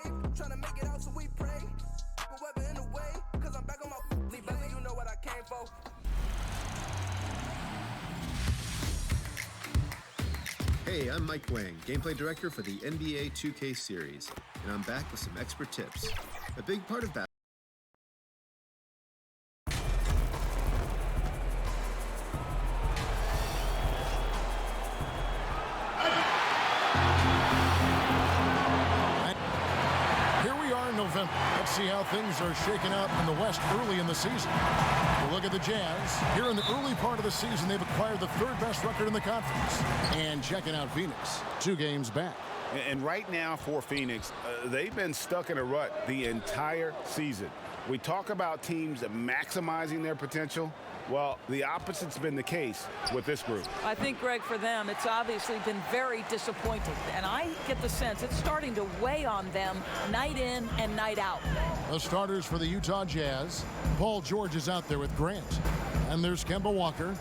paved, trying to make it out, so we pray. But weather in the way, cause I'm back on my baby, you know what I came for. Hey, I'm Mike Wang, gameplay director for the NBA 2K series, and I'm back with some expert tips. A big part of November. Let's see how things are shaking out in the West early in the season. We'll look at the Jazz. Here in the early part of the season, they've acquired the third best record in the conference. And checking out Phoenix, 2 games back. And right now for Phoenix, they've been stuck in a rut the entire season. We talk about teams maximizing their potential. Well, the opposite's been the case with this group. I think, Greg, for them, it's obviously been very disappointing. And I get the sense it's starting to weigh on them night in and night out. The starters for the Utah Jazz. Paul George is out there with Grant. And there's Kemba Walker.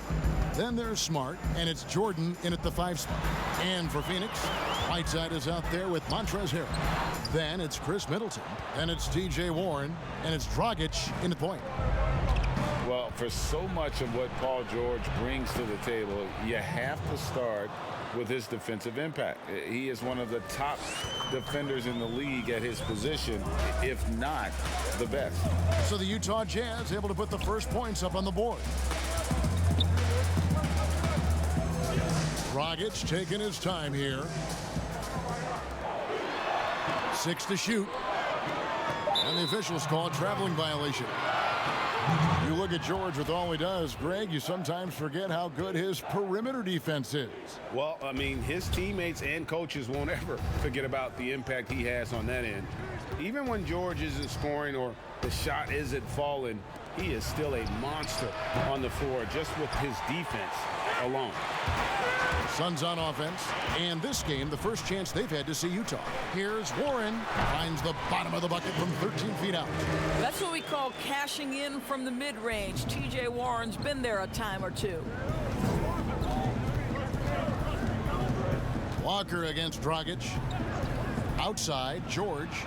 Then there's Smart. And it's Jordan in at the 5 spot. And for Phoenix, Whiteside is out there with Montrezl Harrell. Then it's Chris Middleton. Then it's T.J. Warren. And it's Dragic in the point. Well, for so much of what Paul George brings to the table, you have to start with his defensive impact. He is one of the top defenders in the league at his position, if not the best. So the Utah Jazz able to put the first points up on the board. Dragic taking his time here. 6 to shoot. And the officials call a traveling violation. You look at George with all he does, Greg, you sometimes forget how good his perimeter defense is. Well, I mean, his teammates and coaches won't ever forget about the impact he has on that end. Even when George isn't scoring or the shot isn't falling, he is still a monster on the floor just with his defense alone. Suns on offense, and this game, the first chance they've had to see Utah. Here's Warren, finds the bottom of the bucket from 13 feet out. That's what we call cashing in from the mid-range. T.J. Warren's been there a time or two. Walker against Dragic. Outside, George.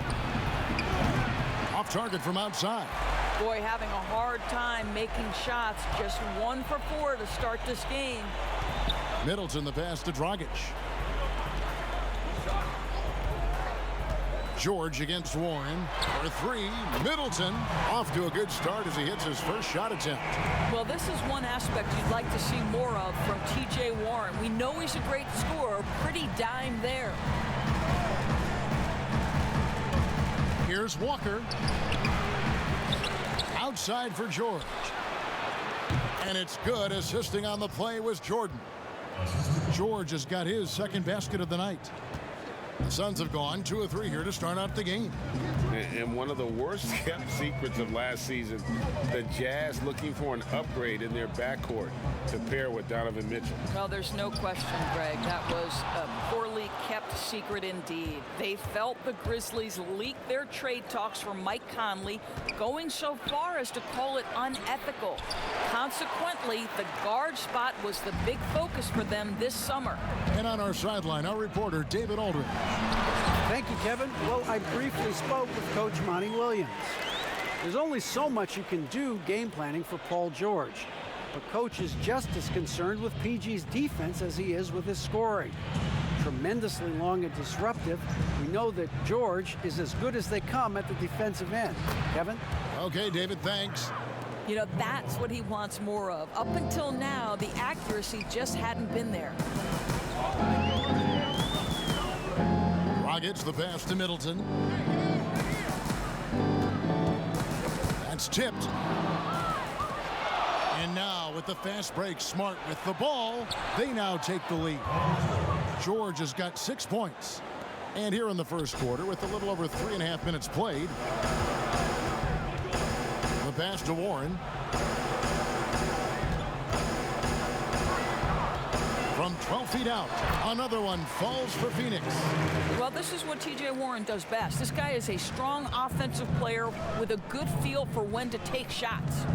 Off target from outside. Boy, having a hard time making shots. Just 1 for 4 to start this game. Middleton the pass to Dragic. George against Warren for 3. Middleton off to a good start as he hits his first shot attempt. Well, this is one aspect you'd like to see more of from T.J. Warren. We know he's a great scorer. Pretty dime there. Here's Walker. Outside for George. And it's good. Assisting on the play was Jordan. George has got his second basket of the night. The Suns have gone 2 of 3 here to start out the game. And one of the worst kept secrets of last season, the Jazz looking for an upgrade in their backcourt to pair with Donovan Mitchell. Well, there's no question, Greg. That was a poorly kept secret indeed. They felt the Grizzlies leaked their trade talks for Mike Conley, going so far as to call it unethical. Consequently, the guard spot was the big focus for them this summer. And on our sideline, our reporter, David Aldridge. Thank you, Kevin. Well, I briefly spoke with Coach Monty Williams. There's only so much you can do game planning for Paul George. But Coach is just as concerned with PG's defense as he is with his scoring. Tremendously long and disruptive, we know that George is as good as they come at the defensive end. Kevin? Okay, David, thanks. You know, that's what he wants more of. Up until now, the accuracy just hadn't been there. Dragic the pass to Middleton. That's tipped. And now with the fast break, Smart with the ball. They now take the lead. George has got 6 points. And here in the first quarter, with a little over 3.5 minutes played, the pass to Warren. From 12 feet out, another one falls for Phoenix. Well, this is what T.J. Warren does best. This guy is a strong offensive player with a good feel for when to take shots.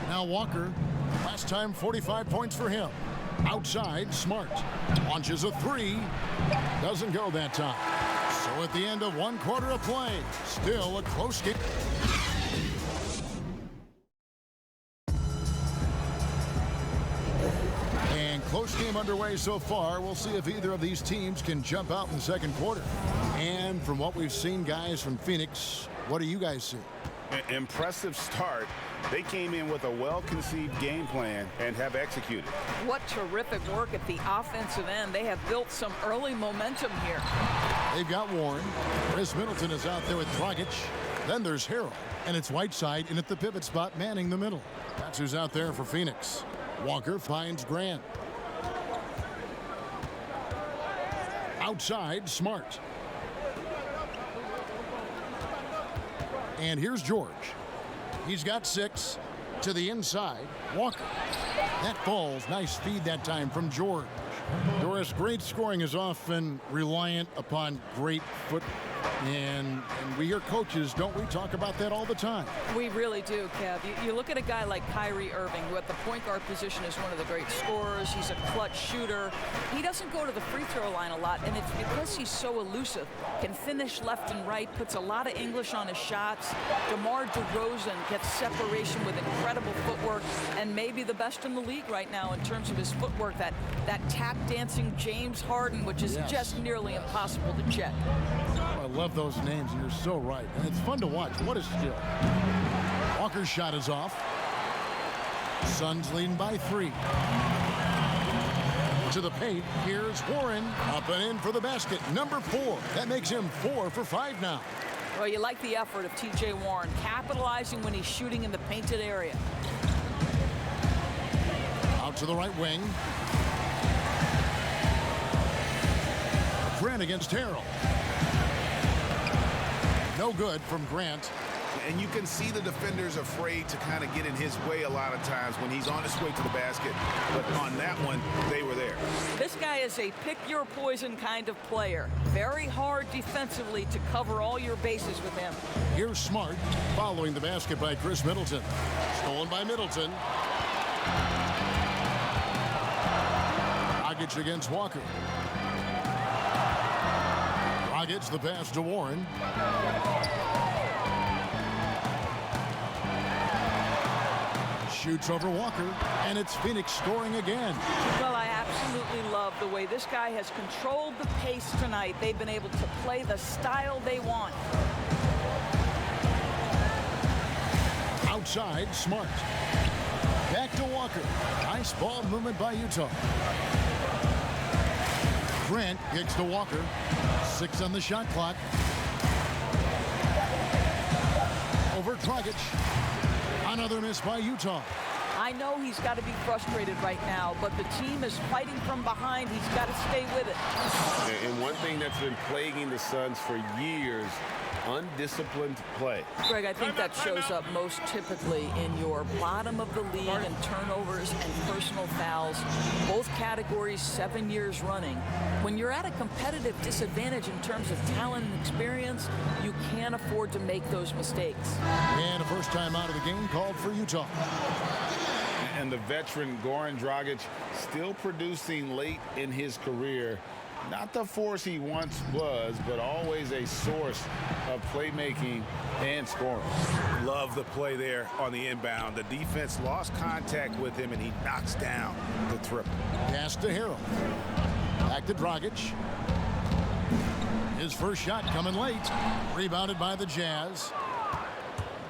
Now Walker, last time 45 points for him. Outside, Smart. Launches a three. Doesn't go that time. So at the end of 1 quarter of play, still a close game. And close game underway so far. We'll see if either of these teams can jump out in the second quarter. And from what we've seen, guys, from Phoenix, what do you guys see? Impressive start. They came in with a well-conceived game plan and have executed. What terrific work at the offensive end. They have built some early momentum here. They've got Warren. Chris Middleton is out there with Dragic. Then there's Harrell. And it's Whiteside in at the pivot spot, manning the middle. That's who's out there for Phoenix. Walker finds Grant. Outside, Smart. And here's George. He's got 6 to the inside. Walker. That falls. Nice feed that time from George. Doris, great scoring is often reliant upon great footwork. And we hear coaches, don't we, talk about that all the time? We really do, Kev. You look at a guy like Kyrie Irving, who at the point guard position is one of the great scorers. He's a clutch shooter. He doesn't go to the free throw line a lot, and it's because he's so elusive. Can finish left and right, puts a lot of English on his shots. DeMar DeRozan gets separation with incredible footwork, and maybe the best in the league right now in terms of his footwork. That tap dancing James Harden, which is just nearly impossible to check. I love those names, and you're so right. And it's fun to watch. What a skill. Walker's shot is off. Suns leading by 3. To the paint, here's Warren. Up and in for the basket. Number 4. That makes him 4 for 5 now. Well, you like the effort of T.J. Warren, capitalizing when he's shooting in the painted area. Out to the right wing. Grant against Harrell. No good from Grant. And you can see the defenders afraid to kind of get in his way a lot of times when he's on his way to the basket. But on that one, they were there. This guy is a pick-your-poison kind of player. Very hard defensively to cover all your bases with him. Here's Smart following the basket by Chris Middleton. Stolen by Middleton. Dragic against Walker. Dragic the pass to Warren. Shoots over Walker, and it's Phoenix scoring again. Well, I absolutely love the way this guy has controlled the pace tonight. They've been able to play the style they want. Outside, Smart. Back to Walker. Nice ball movement by Utah. Grant kicks to Walker. 6 on the shot clock. Over Dragic. Another miss by Utah. I know he's got to be frustrated right now, but the team is fighting from behind. He's got to stay with it. And one thing that's been plaguing the Suns for years, undisciplined play. Greg, I think that shows up most typically in your bottom of the league in turnovers and personal fouls, both categories 7 years running. When you're at a competitive disadvantage in terms of talent and experience, you can't afford to make those mistakes. And a first time out of the game called for Utah. And the veteran Goran Dragic still producing late in his career. Not the force he once was, but always a source of playmaking and scoring. Love the play there on the inbound. The defense lost contact with him, and he knocks down the triple. Pass to Harrell. Back to Dragic. His first shot coming late. Rebounded by the Jazz.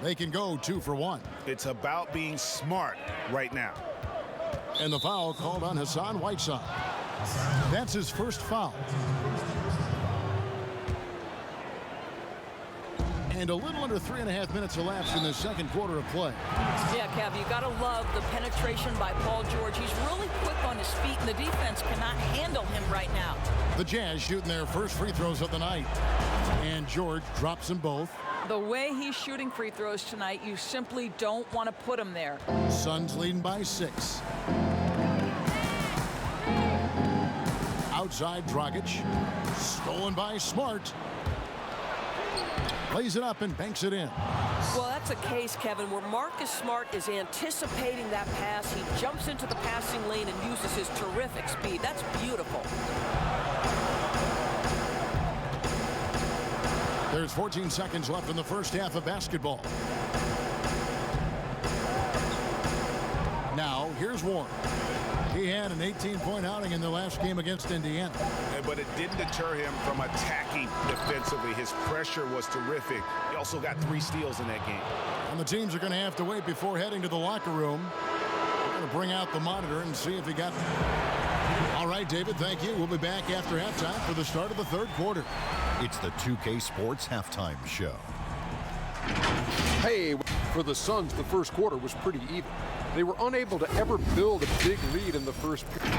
They can go 2 for 1. It's about being smart right now. And the foul called on Hassan Whiteside. That's his first foul. And a little under 3.5 minutes elapsed in the second quarter of play. Yeah, Kev, you got to love the penetration by Paul George. He's really quick on his feet, and the defense cannot handle him right now. The Jazz shooting their first free throws of the night. And George drops them both. The way he's shooting free throws tonight, you simply don't want to put him there. Suns leading by 6. Outside Dragic. Stolen by Smart. Plays it up and banks it in. Well, that's a case, Kevin, where Marcus Smart is anticipating that pass. He jumps into the passing lane and uses his terrific speed. That's beautiful. There's 14 seconds left in the first half of basketball. Now, here's Warren. He had an 18-point outing in the last game against Indiana. But it didn't deter him from attacking defensively. His pressure was terrific. He also got 3 steals in that game. And the teams are going to have to wait before heading to the locker room. We're going to bring out the monitor and see if he got... All right, David, thank you. We'll be back after halftime for the start of the third quarter. It's the 2K Sports Halftime Show. Hey, for the Suns, the first quarter was pretty even. They were unable to ever build a big lead in the first period.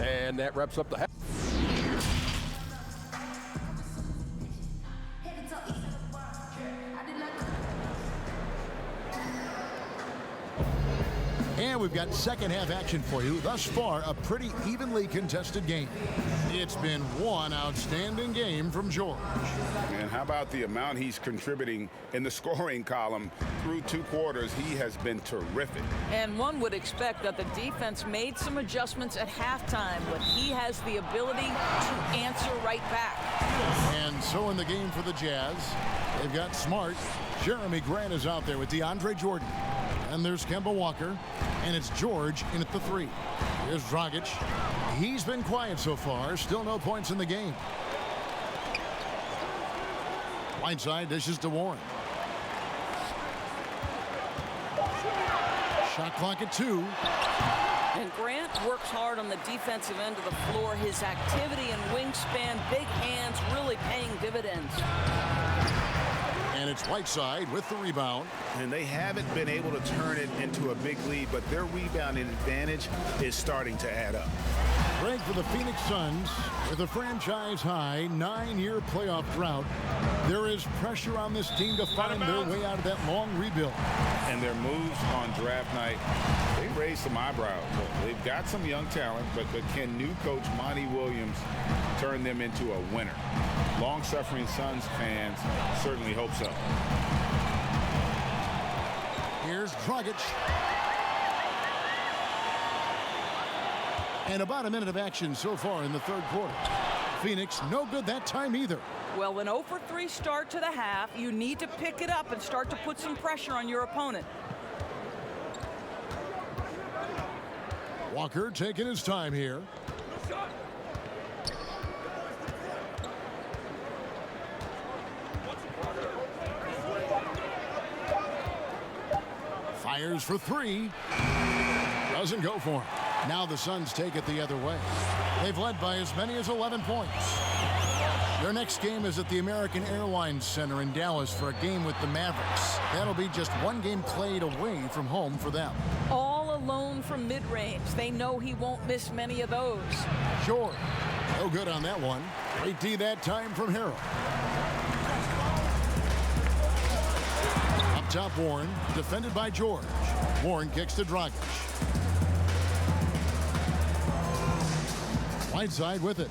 And that wraps up the half. And we've got second half action for you. Thus far, a pretty evenly contested game. It's been one outstanding game from George. And how about the amount he's contributing in the scoring column? Through 2 quarters, he has been terrific. And one would expect that the defense made some adjustments at halftime, but he has the ability to answer right back. And so in the game for the Jazz, they've got Smart. Jeremy Grant is out there with DeAndre Jordan. And there's Kemba Walker. And it's George in at the 3. Here's Dragic. He's been quiet so far. Still no points in the game. Whiteside dishes to Warren. Shot clock at 2. And Grant works hard on the defensive end of the floor. His activity and wingspan, big hands, really paying dividends. And it's Whiteside with the rebound. And they haven't been able to turn it into a big lead, but their rebounding advantage is starting to add up. Break for the Phoenix Suns with a franchise-high 9-year playoff drought. There is pressure on this team to find their way out of that long rebuild. And their moves on draft night, they raised some eyebrows. They've got some young talent, but can new coach Monty Williams turn them into a winner? Long-suffering Suns fans certainly hope so. Here's Dragic. And about a minute of action so far in the third quarter. Phoenix no good that time either. Well, an 0-for-3 start to the half. You need to pick it up and start to put some pressure on your opponent. Walker taking his time here. Fires for 3. Doesn't go for him. Now the Suns take it the other way. They've led by as many as 11 points. Their next game is at the American Airlines Center in Dallas for a game with the Mavericks. That'll be just one game played away from home for them. All alone from mid-range. They know he won't miss many of those. Sure. No good on that one. Great D that time from Harrell. Up top, Warren, defended by George. Warren kicks to Dragic. Whiteside with it.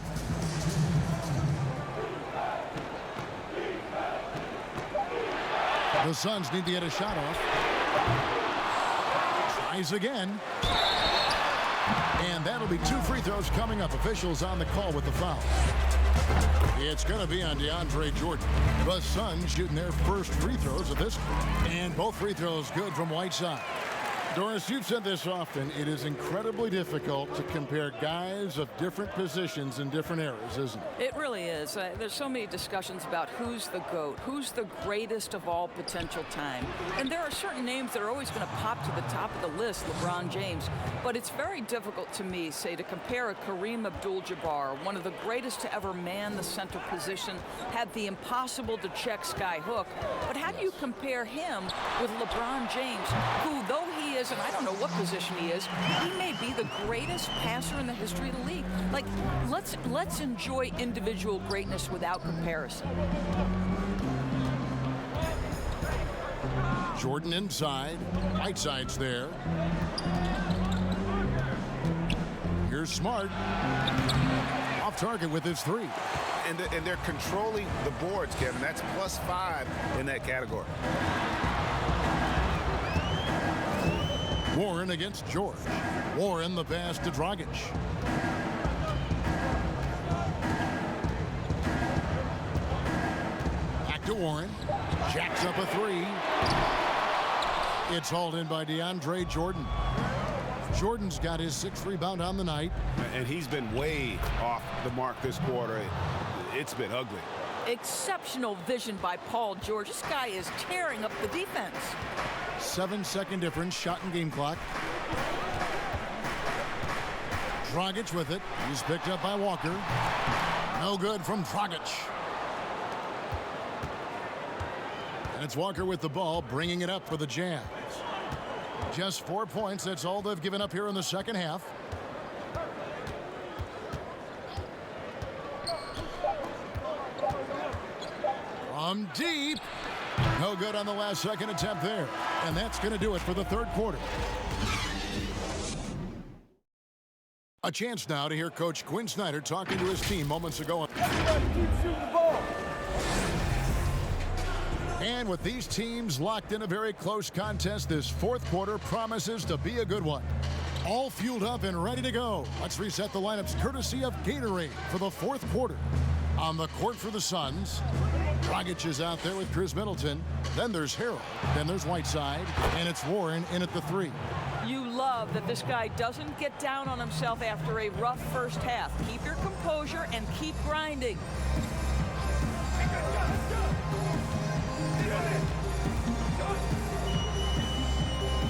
The Suns need to get a shot off. Tries again. And that'll be 2 free throws coming up. Officials on the call with the foul. It's going to be on DeAndre Jordan. The Suns shooting their first free throws of this. And both free throws good from Whiteside. Doris, you've said this often. It is incredibly difficult to compare guys of different positions in different eras, isn't it? It really is. There's so many discussions about who's the GOAT, who's the greatest of all potential time. And there are certain names that are always going to pop to the top of the list, LeBron James. But it's very difficult to me, say, to compare a Kareem Abdul-Jabbar, one of the greatest to ever man the center position, had the impossible to check sky hook. But how do you compare him with LeBron James, who, though he is, and I don't know what position he is, he may be the greatest passer in the history of the league. Like, let's enjoy individual greatness without comparison. Jordan inside. Whiteside's there. Here's Smart. Off target with his 3. and they're controlling the boards, Kevin. That's +5 in that category. Warren against George. Warren the pass to Dragic. Back to Warren. Jacks up a three. It's hauled in by DeAndre Jordan. Jordan's got his 6th rebound on the night. And he's been way off the mark this quarter. It's been ugly. Exceptional vision by Paul George. This guy is tearing up the defense. 7-second difference, shot and game clock. Dragic with it. He's picked up by Walker. No good from Dragic. And it's Walker with the ball, bringing it up for the Jazz. Just 4 points. That's all they've given up here in the second half. From deep. No good on the last second attempt there. And that's going to do it for the third quarter. A chance now to hear Coach Quinn Snyder talking to his team moments ago. And with these teams locked in a very close contest, this fourth quarter promises to be a good one. All fueled up and ready to go. Let's reset the lineups courtesy of Gatorade for the fourth quarter. On the court for the Suns, Dragic is out there with Chris Middleton. Then there's Harrell. Then there's Whiteside. And it's Warren in at the 3. You love that this guy doesn't get down on himself after a rough first half. Keep your composure and keep grinding.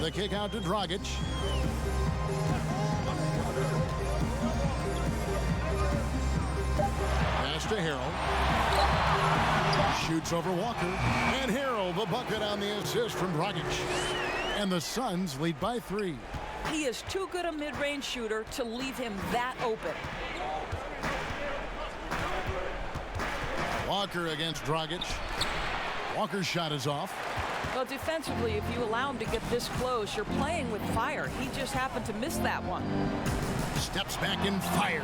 The kick out to Dragic. Pass to Harrell. Shoots over Walker. And Harrell the bucket on the assist from Dragic. And the Suns lead by 3. He is too good a mid-range shooter to leave him that open. Walker against Dragic. Walker's shot is off. Well, defensively, if you allow him to get this close, you're playing with fire. He just happened to miss that one. Steps back and fires.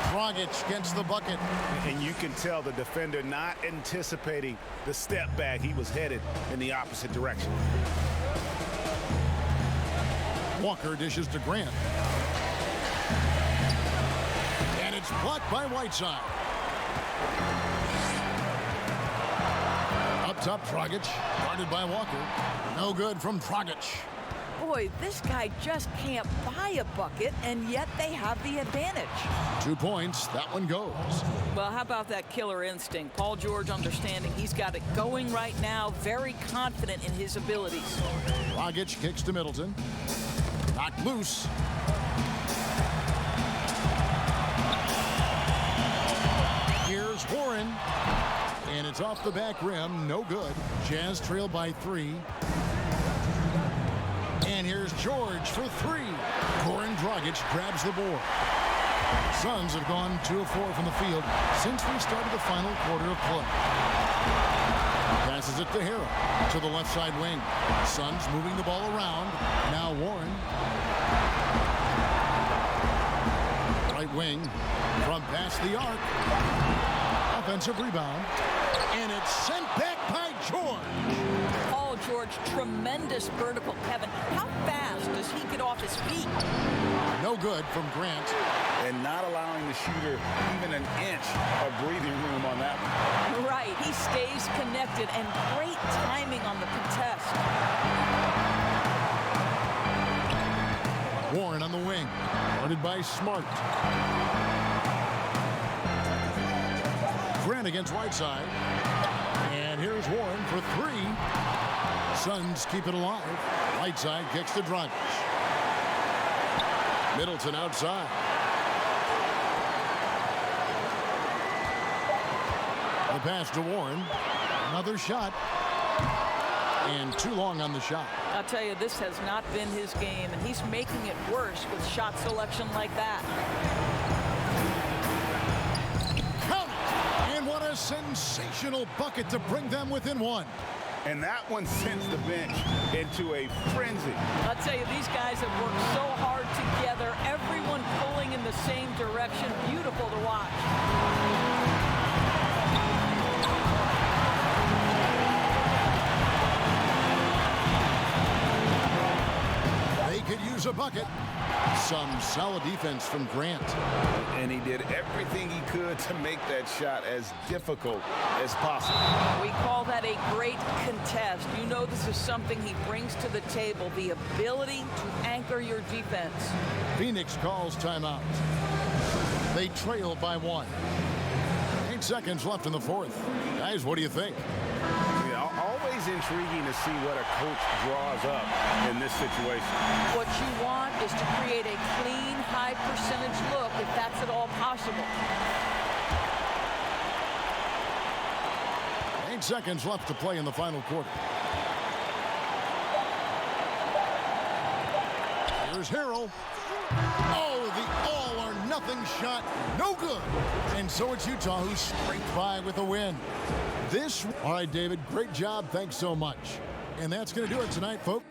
Dragic gets the bucket. And you can tell the defender not anticipating the step back. He was headed in the opposite direction. Walker dishes to Grant. And it's blocked by Whiteside. Up top, Dragic, guarded by Walker. No good from Dragic. Boy, this guy just can't buy a bucket, and yet they have the advantage. 2 points. That one goes. Well, how about that killer instinct? Paul George understanding he's got it going right now, very confident in his abilities. Dragic kicks to Middleton. Knocked loose. Here's Warren. And it's off the back rim. No good. Jazz trail by 3. And here's George for 3. Goran Dragic grabs the board. Suns have gone 2 of 4 from the field since we started the final quarter of play. Passes it to Harrell to the left side wing. Suns moving the ball around. Now Warren. Right wing from past the arc. Offensive rebound. And it's sent back by George. Paul George, tremendous vertical. Kevin, how fast does he get off his feet? No good from Grant. And not allowing the shooter even an inch of breathing room on that one. Right, he stays connected, and great timing on the contest. Warren on the wing, guarded by Smart. Grant against Whiteside. And here's Warren for 3. Suns keep it alive. Whiteside kicks to Dragic. Middleton outside. The pass to Warren. Another shot. And too long on the shot. I'll tell you, this has not been his game, and he's making it worse with shot selection like that. Count it! And what a sensational bucket to bring them within 1. And that one sends the bench into a frenzy. I'll tell you, these guys have worked so hard together, everyone pulling in the same direction. Beautiful to watch. a bucket. Some solid defense from Grant. And he did everything he could to make that shot as difficult as possible. We call that a great contest. You know this is something he brings to the table, the ability to anchor your defense. Phoenix calls timeout. They trail by 1. 8 seconds left in the fourth. Guys, what do you think? Always intriguing to see what a coach draws up in this situation. What you want is to create a clean, high percentage look if that's at all possible. 8 seconds left to play in the final quarter. Here's Harrell. Oh, the all-or-nothing shot. No good. And so it's Utah who scraped by with a win. All right, David, great job. Thanks so much. And that's going to do it tonight, folks.